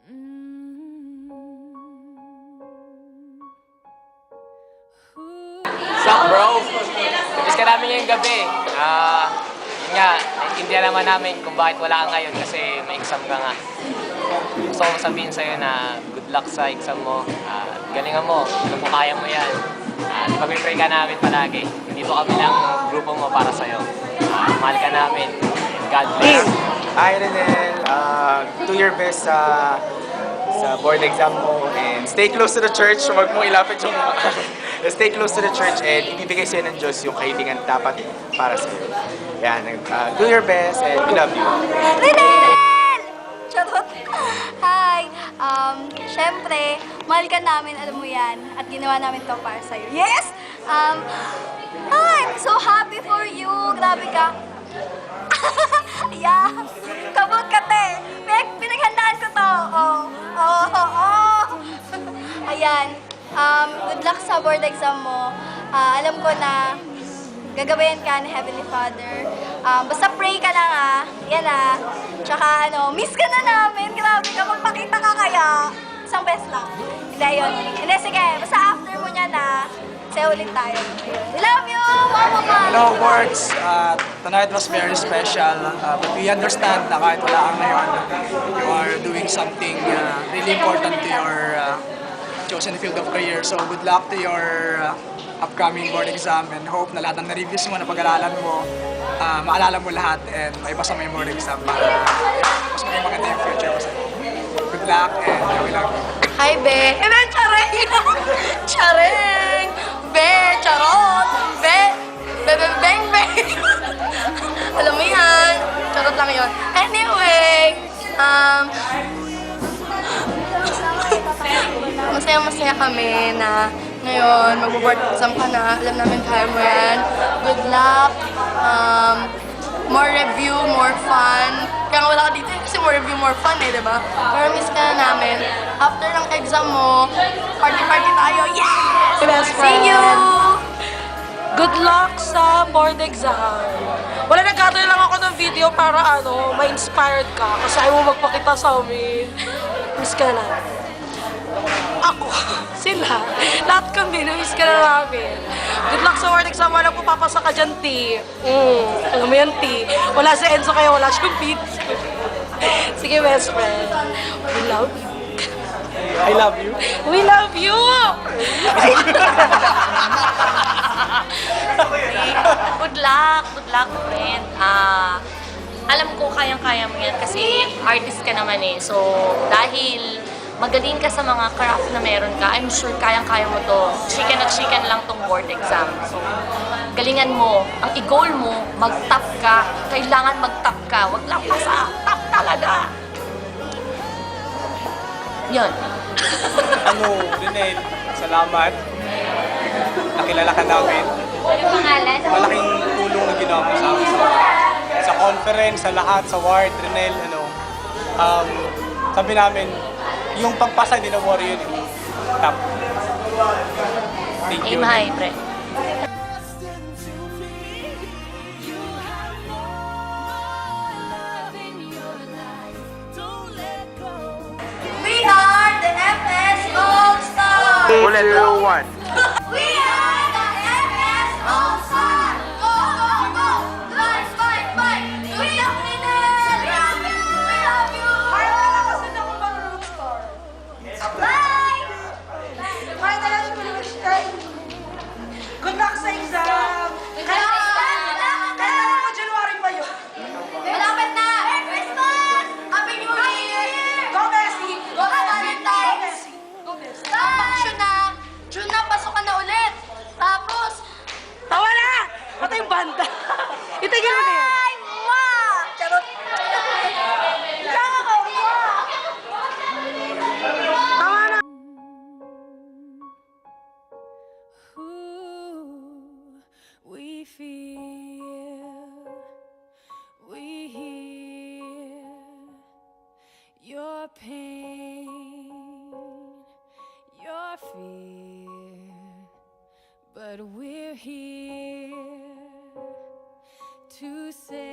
Sup, bro? Miss ka namin ngayong gabi. Yun nga, naiintindihan naman namin kung bakit wala ka ngayon kasi may exam ka nga. Gusto ko sabihin sa'yo na good luck sa exam mo. Galingan mo, alam ko kaya mo yan. Ipag-pray ka namin palagi. Dito kami lang grupo mo para sa'yo. Mahal ka namin. God bless. Hi, Renel. Do your best sa board exam mo and stay close to the church. Huwag mong ilapit yung stay close to the church and ibibigay sa'yo ng Diyos yung kaibigan dapat para sa'yo. Yan. Do your best and we love you. Renel! Charot! Hi! Siyempre, mahal ka namin, alam mo yan. At ginawa namin to para sa'yo. Yes! I'm so happy for you! Grabe ka! Yeah! Kabog ka, te! Pinaghandaan ko to! Oh! Ayan. Good luck sa board exam mo. Alam ko na gagabayan ka ni Heavenly Father. Basta pray ka lang Yan Tsaka miss ka na namin. Grabe ka, magpakita ka kaya. Isang beses lang. Hindi, yun. Hindi, sige. Basta after mo niya say ulit tayo. We love you! Mama! No words. Tonight was very special. But we understand na kahit wala kang ngayon, you are doing something really important to your chosen field of career. So good luck to your upcoming board exam and hope na lahat ng na-reviews mo, na pag-aralan mo, maalala mo lahat and maipasa mo yung board exam para mas maganda yung future mo sa'yo. Good luck and we love you. Hi, Be! Chareng! Chareng! Be! Charot! Be! Beng! Alam mo yan. Charot lang yun. Anyway, masaya kami na ngayon, mag-board exam ka na. Alam namin kaya mo yan. Good luck. More review, more fun. Kaya nga wala ka dito kasi more review, more fun diba? Pero miss ka na namin. After ng exam mo, party tayo. Yes! Best friend. See you! Good luck sa board exam. Wala, nag-gather lang ako ng video para ma-inspired ka kasi ayaw mo magpakita sa amin. Miss ka na namin. Ako, sila, lahat kami, na-miss ka na namin. Good luck sa board exam. Alam ko, papasa ka dyan, T. Alam mo yan, T. Wala si Enzo kaya wala siyang video. Sige, best friend. We love you. I love you. We love you! Good luck, friend. Alam ko kayang-kaya mo yan kasi artist ka naman So, dahil magaling ka sa mga craft na meron ka, I'm sure kayang-kaya mo to. Chicken at chicken lang tong board exam. So, galingan mo. Ang i-goal mo, mag-top ka. Kailangan mag-top ka. Wag lang pasa. Top talaga. Yun. Renel, salamat. Nakilala ka namin. Ano pangalan? Malaking tulong na ginawa mo sa amin sa conference, sa lahat, sa ward, Renel, sabi namin, yung pagpasa, hindi na worry yun. Top. Thank you. Aim high, pre. We are the FS All Stars! Bullet 01. We are the FS All Stars! Go! Life, fight! We love Renel! We love you! Bye! Good luck sa exam! Kailangan mo January pa yun. Malapit na! Merry Christmas! Happy New Year! Go, Messi! Go, Valentine's! Go, Messi! June na, pasok ka na ulit! Tapos, Tawa na! Pati yung banda. Itigil mo na yan. ay, ma! Charot! Kaka, ma! Tawa na! We feel, we hear your pain, your fear, but we're here to say